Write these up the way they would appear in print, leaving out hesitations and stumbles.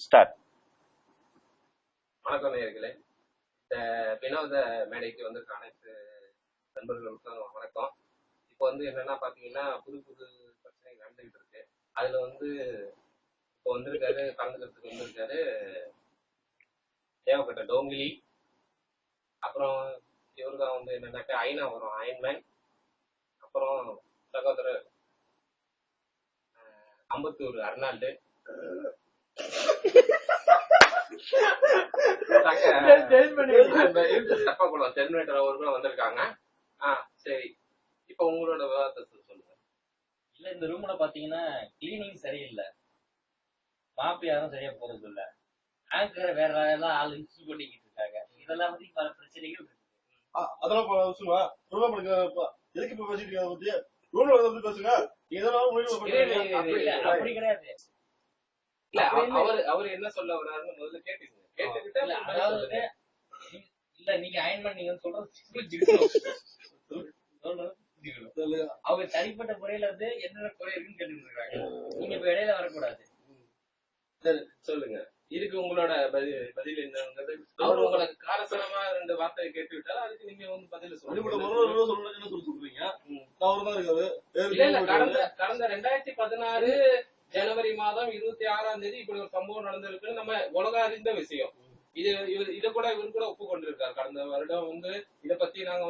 Start. வணக்கம் நேயர்களே. வினோத மேடைக்கு வந்திருக்க அனைத்து நண்பர்களுக்கும் வணக்கம். இப்போ என்னன்னா பாத்தீங்கன்னா புது புது பிரச்சனை நடந்துகிட்டு இருக்கு. அதுல இப்போ வந்திருக்காரு, கலந்துக்கிறதுக்கு வந்திருக்காரு தேவைப்பட்ட டோங்கிலி. அப்புறம் இவருதான் என்னன்னாக்கா ஐநா வரும் அயன்மேன். அப்புறம் சகோதரர் அம்பத்தூர் அர்னால்டு, தப்பாக்குளம் டெர்மினேட்டர் அவர்களும் வந்திருக்காங்க. சரி, இப்ப உங்களோட விவாதத்தை சொல்லுங்க. இல்ல, இந்த ரூம்ல பாத்தீங்கன்னா கிளீனிங் சரியில்லை, மாப்பு யாரும் சரியா போறது இல்ல, ஆங்கரை வேற எல்லாம் ஆள் இன்ஸ்ட் பண்ணிக்கிட்டு இருக்காங்க. இதெல்லாம் பத்தி பல பிரச்சனைகள் இருக்கு. அதெல்லாம் எதுக்கு இப்ப பேசிட்டு பத்தி ரூம்ல வந்து பேசுங்க. அப்படி கிடையாது. இல்ல, அவரு என்ன சொல்ல வர்றாருன்னு முதல்ல கேட்டுக்கிட்டு அதாவது இல்ல, நீங்க அயன் பண்ணீங்க சொல்றது அவங்க தனிப்பட்ட முறையில என்னென்ன குறை இருக்குன்னு கேட்டு இருக்காங்க. நீங்க இப்ப இடையில வரக்கூடாது. சரி, சொல்லுங்க. இதுக்கு உங்களோட பதில் என்னங்கிறது. அவர் உங்களுக்கு காரசனமா 2 வார்த்தையை கேட்டு விட்டாரு, அதுக்கு நீங்க பதில் சொல்லுங்க. கடந்த 2016 ஜனவரி மாதம் 26ஆம் தேதி இப்படி ஒரு சம்பவம் நடந்திருக்குன்னு நம்ம உலக அறிந்த விஷயம். இதை கூட இவரு கூட ஒப்புக்கொண்டிருக்காரு. கடந்த வருடம் இத பத்தி நாங்க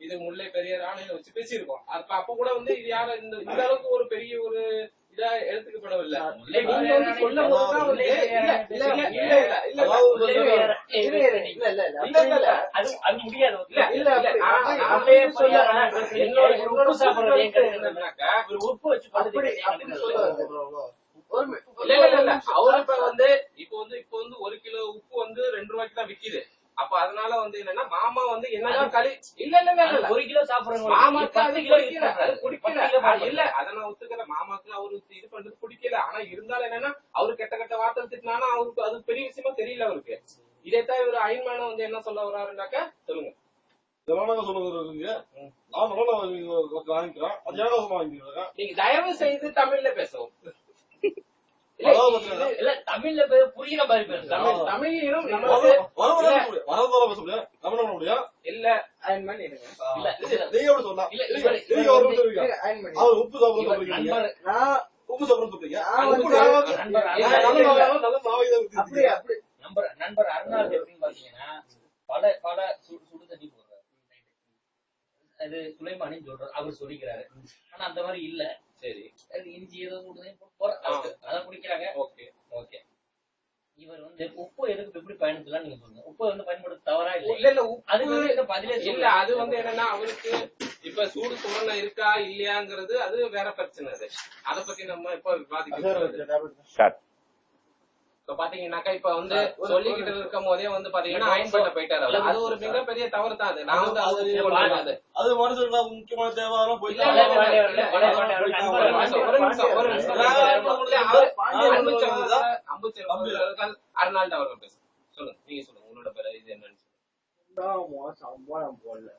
இது முல்லை பெரியார் ஆணையில வச்சு பேசியிருக்கோம். அப்ப கூட இது யாரும் இந்த அளவுக்கு ஒரு பெரிய ஒரு இதா எடுத்துக்கப்படவில்லை. உப்பு வச்சு அவரு இப்ப 1 கிலோ உப்பு 2 ரூபாய்க்கு தான் விக்குது. அப்ப அதனால என்னன்னா மாமா என்னதான் களி இல்ல 1 கிலோ சாப்பிடுறோம், மாமாக்கு அது குடிக்கல, இல்ல அதை நான் ஒத்துக்கிறேன். மாமாக்கு அவரு இது பண்றது பிடிக்கல. ஆனா இருந்தாலும் என்னன்னா அவரு கெட்ட வார்த்தை திட்டினாலும் அவருக்கு அது பெரிய விஷயமா தெரியல அவருக்கு. இதைத்தான் இவரு அயன்மேன என்ன சொல்ல வர்றாருனாக்க சொல்லுங்க. நீங்க தயவு செய்து தமிழ்ல பேசவும். இல்ல, தமிழ்ல புரியுற மாதிரி பேச. தமிழிலும் இல்ல அயன்மேன் உப்பு சாப்பிட நண்பர் அருணாள் எப்படின்னு பாத்தீங்கன்னா பல சுடு தண்ணி போடுறாரு. அது சுலைமானின்னு சொல்றாரு, அவர் சொல்லிக்கிறாரு. ஆனா அந்த மாதிரி இல்ல. சரி, இஞ்சி ஏதோ அதான் குடிக்கிறாங்க. Okay okay. இவர் உப்பு எதுக்கு எப்படி பயன்படுத்தலாம் நீங்க சொல்லுங்க. உப்பு பயன்படுத்த தவறா இல்ல? அதுக்கு பதிலே இல்ல. அது என்னன்னா அவருக்கு இப்ப சூடு சுரணை இருக்கா இல்லையாங்கிறது அது வேற பிரச்சனை. அதை பத்தி நம்ம இப்ப விவாதிக்கிறோம். இப்ப பாத்தீங்கன்னாக்கா இப்ப சொல்லிக்கிட்டு இருக்கும் போதே பாத்தீங்கன்னா அயன் பண்ண போயிட்டாரு. அது ஒரு மிகப்பெரிய தவறு தான். அது நான் அது மனுஷன் முக்கியமான தேவை அருணாள்ட அவர்கள் பேச சொல்லுங்க. நீங்க சொல்லுங்க உங்களோட பேர இது என்னன்னு போடல.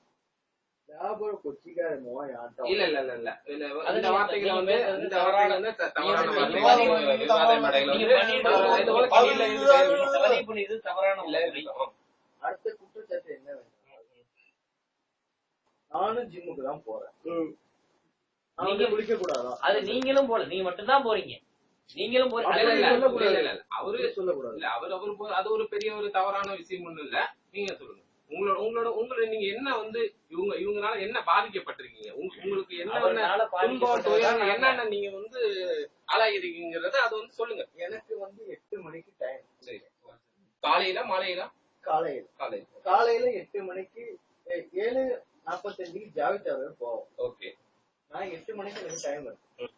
இல்ல இந்த வார்த்தைகள் தவறான அடுத்த குற்றச்சாட்டு என்ன வேணும்? நானும் ஜிம்முக்கு தான் போறேன். நீங்க குடிக்க கூடாதா? அது நீங்களும் போல, நீங்க மட்டும் தான் போறீங்க. நீங்களும் அவரு சொல்லக்கூடாது. அவரு அது ஒரு பெரிய ஒரு தவறான விஷயம் ஒண்ணு இல்ல. நீங்க சொல்லுங்க உங்களோட நீங்க என்ன இவங்கனால என்ன பாதிக்கப்பட்டிருக்கீங்க, உங்களுக்கு என்னென்ன நீங்க ஆளாகிறீங்கிறத அது சொல்லுங்க. எனக்கு 8 மணிக்கு டைம். சரி, காலையில மாலையில? காலையில 8 மணிக்கு 7:45 ஜாவித்தாவே போவோம். ஓகே, நான் 8 மணிக்கு எனக்கு டைம் இருக்கு.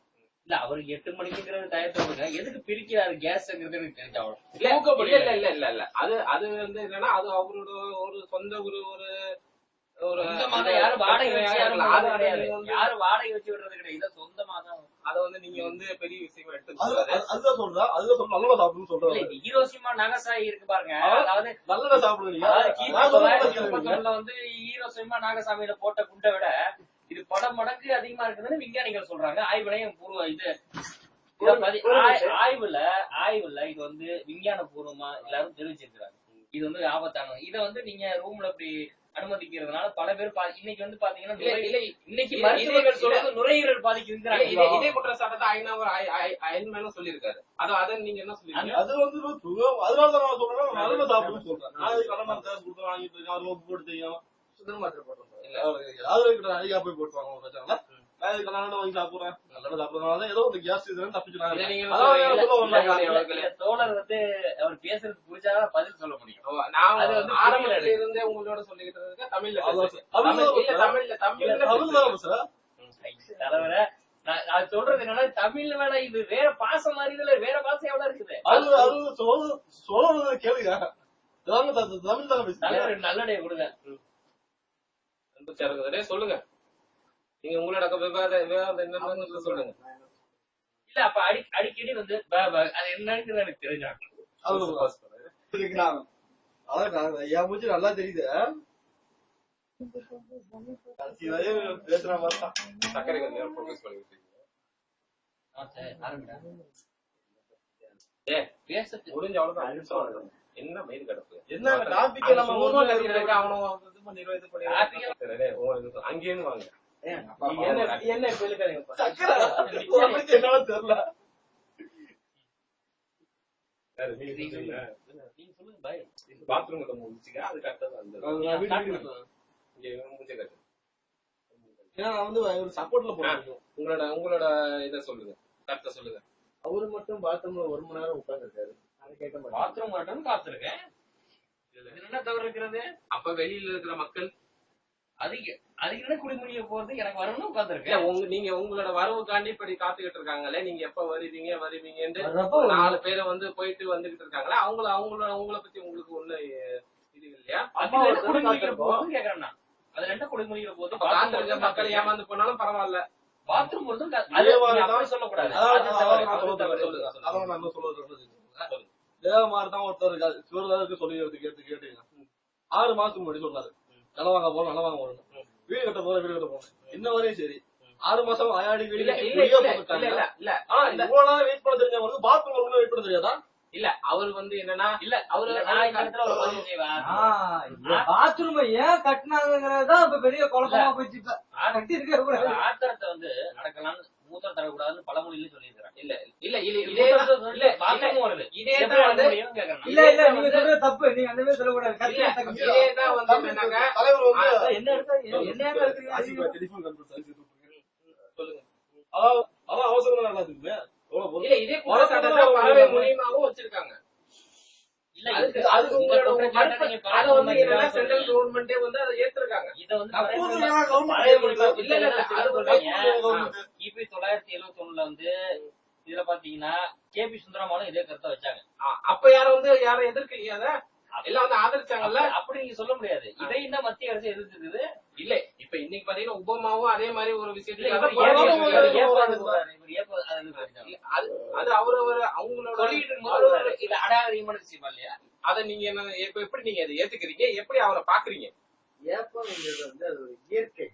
இல்ல, அவருக்கு 8 மணிக்குங்கிறது டயத்தை எதுக்கு பிரிக்கிறாரு கேஸ்ங்கிறது எனக்கு தெரிஞ்சாலும் இல்ல அது என்னன்னா அது அவரோட ஒரு சொந்த ஒரு யாரும் வாடகை வச்சு விடுறது கிடையாது. சொந்தமா தான் அதை நீங்க பெரிய விஷயமா ஹீரோஷிமா நாகசாகி இருக்கு பாருங்க. அதாவது ஹீரோஷிமா நாகசாமியில போட்ட குண்டை விட இது பல மடங்கு அதிகமா இருக்குதுன்னு விஞ்ஞானிகள் சொல்றாங்க. ஆய்வினையும் இது ஆய்வுல இது வந்து விஞ்ஞான பூர்வமா எல்லாரும் தெரிவிச்சிருக்காங்க. இது வந்து ஆபத்தானது. இத வந்து நீங்க ரூம்ல இப்படி அனுமதிக்கிறதுனால பல பேர் இன்னைக்கு வந்து பாத்தீங்கன்னா இன்னைக்கு மருத்துவர்கள் சொல்றது நுரையீரல் பாதிக்குதுங்கிறாங்க. இதே குற்றச்சாட்டை அயன்மேனும் சொல்லியிருக்காரு. அதை நீங்க என்ன சொல்றீங்க? அது வந்து அதனாலதான் நான் சொல்றேன், நல்ல சாப்பிடுன்னு சொல்றேன். நான் கடமை தேவை கொடுத்து வாங்கிட்டு இருக்கேன், அவர் போட்டு தெரியும் சுகர் மாத்திரை போட்டோம். யாரும் கிட்ட அதிகா போய் போட்டுவாங்க பிரச்சனை. நான் இது கல்யாணம் வாங்கி சாப்பிடுறேன், நல்ல சாப்பிடுறதுனால ஏதோ ஒரு கேஸ் இதுன்னு தப்பிச்சுனாங்க. தோழர் வந்து அவர் பேசுறது புரிஞ்சாதான் பதில் சொல்ல முடியும். நான் ஆரம்பத்துல இருந்தே உங்களோட சொல்லிக்கிட்டு இருக்கேன் தமிழ்ல. தலைவரை நான் சொல்றது என்னன்னா தமிழ்ல வேணா இது வேற பாசம் மாதிரி இதுல வேற பாசம் எவ்வளவு இருக்குது. அது சொல்றது கேளுங்க. தமிழ் தான் தலைவர் நல்லடைய கொடுங்க. சொல்லுங்க, நீங்க உங்களோட விவாதம் என்னன்னு சொல்லுங்க. இல்ல அப்ப அடிக்கடி வந்து அது என்னன்னு எனக்கு தெரிஞ்சாங்க. ஐயா மூச்சு நல்லா தெரியுது. பேசுற மாதிரி சக்கரை கொஞ்சம் ப்ரோக்ரஸ் பண்ணிட்டு முடிஞ்ச அவ்வளவுதான். என்ன மயிர் கிடப்பு, என்ன டாபிக் நம்ம அங்கேயும் வாங்க. என்ன இப்ப இருக்காங்க தெரியல. பாத்ரூம் முடிச்சுக்க, அது கரெக்டா வந்து சப்போர்ட்ல போறேன். உங்களோட இதை சொல்லுங்க, கரெக்டா சொல்லுங்க. அவரு மட்டும் பாத்ரூம்ல 1 மணி நேரம் உட்கார்ந்துருக்காரு. அதை கேட்க மாட்டேன். பாத்ரூம் மட்டும் காத்திருக்கேன். என்ன தவறு இருக்கிறது? அப்ப வெளியில இருக்கிற மக்கள் அதுக்கு என்ன குடிமொழிய போறது எனக்கு வரணும்னு உட்காந்துருக்கேன். நீங்க உங்களோட வரவுக்காண்டி இப்படி காத்துக்கிட்டு இருக்காங்களே, நீங்க எப்ப வருவீங்கன்னு 4 பேரை வந்து போயிட்டு வந்துகிட்டு இருக்காங்களே, அவங்கள பத்தி உங்களுக்கு ஒண்ணு இது இல்லையா? குடிமொழிக்கிற போது கேக்குறேன்னா அதுல என்ன குடிமொழிக்கிற போது மக்கள் ஏமாந்து போனாலும் பரவாயில்ல. பாத்ரூம் சொல்லக்கூடாது. தேவமாரி தான் ஒருத்தர் இருக்காரு, சிவதாருக்கு சொல்லி கேட்டீங்க. 6 மாசத்துக்கு முன்னாடி சொன்னாரு, நிலம் வாங்க போறோம், நிலம் வாங்க போறோம், வீடு கட்ட போறேன், வீடு கட்ட போறேன். இன்ன வரையும் சரி 6 மாசம் ஆயாடி வீடு இவ்வளவு நேரம் வெயிட் பண்ண தெரிஞ்சவங்க பாத்ரூம் வெயிட் பண்ண தெரியாதா? இல்ல அவர் வந்து என்னன்னா, இல்ல அவரு பாத்ரூம் ஏன் கட்டினாங்கிறதா இப்ப பெரிய குழப்பமா போச்சு. ஆத்திரத்தை வந்து அடக்கலாம்னு மூத்தம் தரக்கூடாதுன்னு பழமொழியில சொல்லியிருக்கிறாங்க. இல்ல நீங்க சொல்றது தப்பு. நீங்க அந்த மாதிரி சொல்லக்கூடாது. அதான் அவசரம் நல்லா இருக்குமே. இதே பறவை மூலியமாவும் வச்சிருக்காங்க. சென்ட்ரல் கவர்மெண்டே வந்து அதை ஏற்றிருக்காங்க. இதை வந்து 1971 வந்து இதுல பாத்தீங்கன்னா கேபி சுந்தரமாலும் இதே கருத்தை வச்சாங்க. அப்ப யாரும் எதிர்க்கீங்க, எல்லாம் வந்து ஆதரிச்சாங்கல்ல. அப்படி நீங்க சொல்ல முடியாது. இதையும் தான் மத்திய அரசு எதிர்த்துக்குது. இல்ல இப்ப இன்னைக்கு பாத்தீங்கன்னா ஒபாமாவும் அதே மாதிரி ஒரு விஷயத்துல அது அவங்களோட அடாதீமான விஷயம் இல்லையா? அதை நீங்க என்ன எப்படி நீங்க அதை ஏத்துக்கிறீங்க, எப்படி அவரை பாக்குறீங்க? ஏப்பம்ங்கிறது வந்து அது ஒரு இயற்கை,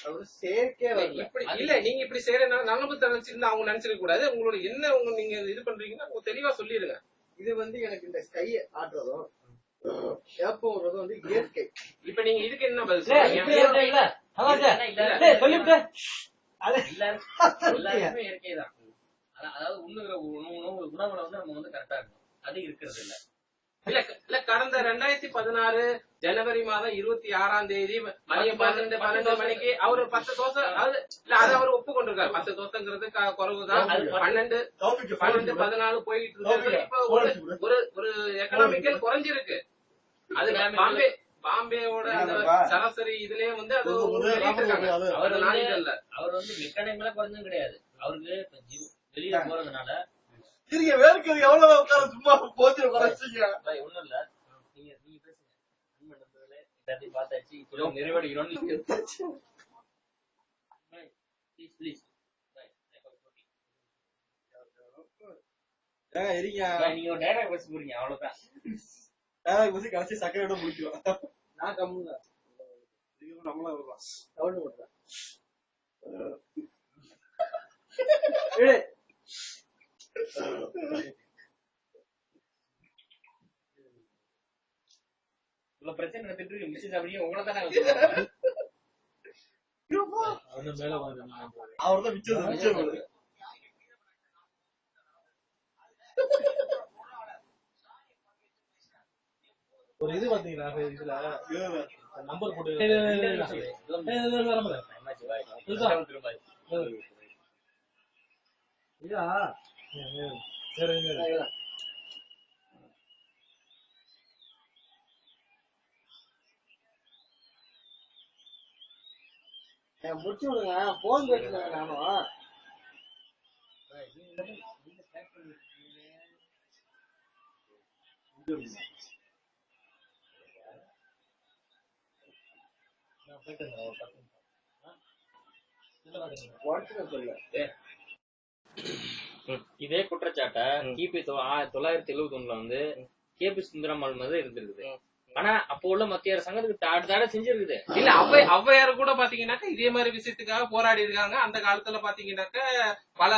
அது செயற்கை. இப்படி இல்ல, நீங்க இப்படி செய்யறதுனால நல்லது நினைச்சிருந்தா அவங்க நினைச்சிருக்க கூடாது. உங்களோட என்ன நீங்க இது பண்றீங்கன்னா தெளிவா சொல்லிருங்க. இது வந்து எனக்கு இந்த கையை ஆட்டுறதும் ஏப்பம்ங்கிறதும் வந்து இயற்கை. இப்ப நீங்க இதுக்கு என்ன பதில் எல்லாருக்குமே இயற்கைதான். அதாவது உணவுல வந்து நம்ம வந்து கரெக்டா இருக்கணும், அது இருக்கிறது இல்ல. இல்ல கடந்த 2016 ஜனவரி மாதம் 26ஆம் தேதி மதியம் 12 மணிக்கு அவரு 10 தோசை, அதாவது அது அவர் ஒப்புக்கொண்டிருக்காரு. 10 தோசைங்கிறது குறைவுதான். 12 14 போயிட்டு இருந்தது. இப்ப ஒரு எக்கனாமிக்கல் குறைஞ்சிருக்கு. அது பாம்பேவோட சராசரி இதுலயே வந்து அது அவர் வந்து மெக்கானிக்கல குறைஞ்சும் கிடையாது. அவருக்கு வெளியில போறதுனால வேர்க்கு எவ்வளவு உட்கார சும்மா போச்சு குறைச்சிங்க. ஒண்ணும் இல்ல, நீங்க பேசுங்க. பார்த்தாச்சு, இப்ப நிறைவடைகிறோம். நீங்க நேரம் பேச போறீங்க, அவ்வளவுதான். கடைசி சக்கரையோட முடிக்கும். நான் கம்முங்க நம்மளாம் இருக்கலாம். கவுண்ட் போட்டுறேன். இவ்வளவு பிரச்சனை நடத்திட்டு இருக்கு மிஸ்ஸஸ் அப்படியே உங்களை தான் நாங்க சொல்றோம். அவர்தான் மிச்சம் ஒரு இது பாத்தீங்களா இதுல நம்பர் போட்டு முடிச்சு விடுங்க போன் பேசுங்க நானும் இதே குற்றச்சாட்டை கிபி 1971 வந்து கேபி சுந்தரம்மாள் மாதிரி இருந்திருக்குது. ஆனா அப்போ உள்ள மத்திய அரசாங்கத்துக்கு தாட செஞ்சிருக்குது. இல்ல ஔவையார் கூட பாத்தீங்கன்னாக்கா இதே மாதிரி விஷயத்துக்காக போராடி இருக்காங்க. அந்த காலத்துல பாத்தீங்கன்னாக்கா பல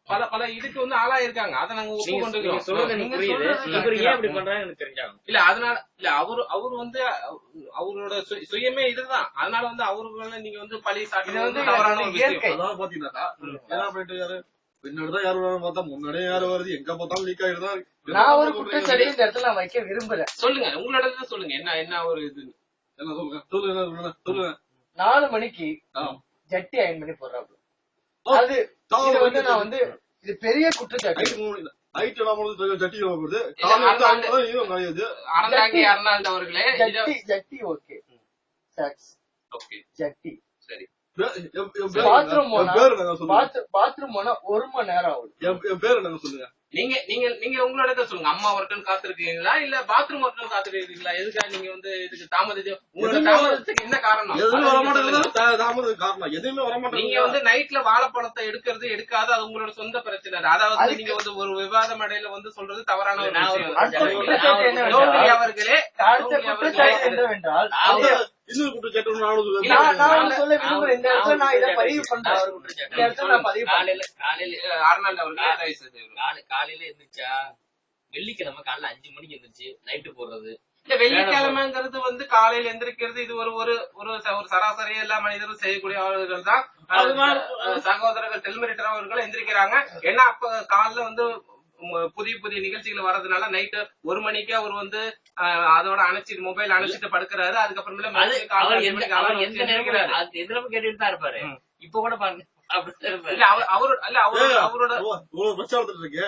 பல பல இதுக்கு வந்து ஆளாயிருக்காங்க. அதை நாங்க ஒப்புக்கொண்டிருக்கோம். சொல்றது எனக்கு புரியுது. இவர் ஏன் அப்படி பண்றாங்க எனக்கு தெரிஞ்சாங்க. இல்ல அதனால இல்ல அவரு வந்து அவரோட சுயமே இதுதான். அதனால வந்து அவரு நீங்க வந்து பழி சாட்டி வந்து தவறான இயற்கை. அதான் பாத்தீங்கன்னாக்கா என்ன பண்ணிட்டு யாரு பின்னாடிதான் யாரு வரான்னு பார்த்தா முன்னாடியே யாரு வருது, எங்க பார்த்தாலும் லீக் ஆயிடுதான். நான் ஒரு குற்றச்சாட்டு இந்த இடத்துல நான் வைக்க விரும்பல. சொல்லுங்க உங்களோட சொல்லுங்க என்ன ஒரு இது என்ன சொல்லுங்க சொல்லுங்க 4 மணிக்கு ஜட்டி அயன் பண்ணி போடுறாங்க. அது இது வந்து நான் வந்து இது பெரிய குற்றச்சாட்டு. ஜட்டி வருது அறந்தாங்கி அர்னால்ட் அவர்களே ஜட்டி ஓகே ஜட்டி சரி பாத்ரூம் போனா 1 மணி நேரம் ஆகுது. என் பேரு என்ன சொல்லுங்க. நீங்க உங்களோட சொல்லுங்க. அம்மா ஒர்க்குன்னு காத்திருக்கீங்களா இல்ல பாத்ரூம் ஒர்க்குன்னு காத்திருக்கீங்களா? எதுக்காக நீங்க வந்து இதுக்கு தாமதம் உங்களோட தாமதத்துக்கு என்ன காரணம்? எதுவுமே வரமாட்டேங்குது. தாமதத்துக்கு காரணம் எதுவுமே வரமாட்டேங்குது. நீங்க வந்து நைட்ல வாழைப்பழத்தை எடுக்கிறது எடுக்காது அது உங்களோட சொந்த பிரச்சனை. அதாவது நீங்க வந்து ஒரு விவாத மேடையில வந்து சொல்றது தவறான ஒரு விஷயம். அவர்களே அடுத்த குற்றச்சாட்டு என்னவென்றால் இன்னொரு குற்றச்சாட்டு நான் சொல்ல விரும்புறேன். இந்த இடத்துல நான் இதை பதிவு பண்றேன். அர்னால்ட் அவர்களே காலையில எந்திரிச்சா வெள்ளிக்கிழமை காலைல 5 மணிக்கு எந்திரிச்சு நைட்டு போடுறது. இல்ல வெள்ளிக்கிழமைங்கிறது வந்து காலையில எந்திரிக்கிறது இது ஒரு சராசரியா எல்லா மனிதரும் செய்யக்கூடியவர்கள் தான். சகோதரர்கள் செல்மரிட்டர் அவர்கள் எந்திரிக்கிறாங்க. ஏன்னா அப்ப காலைல வந்து புதிய நிகழ்ச்சிகள் வர்றதுனால நைட்டு 1 மணிக்கு அவர் வந்து அதோட அணைச்சிட்டு மொபைல் அணைச்சிட்டு படுக்கிறாரு. அதுக்கப்புறமேல எதிரமும் கேட்டுட்டு தான் இருப்பாரு. இப்ப கூட பாருங்க அவரோட பிரச்சாரத்துல இருக்கு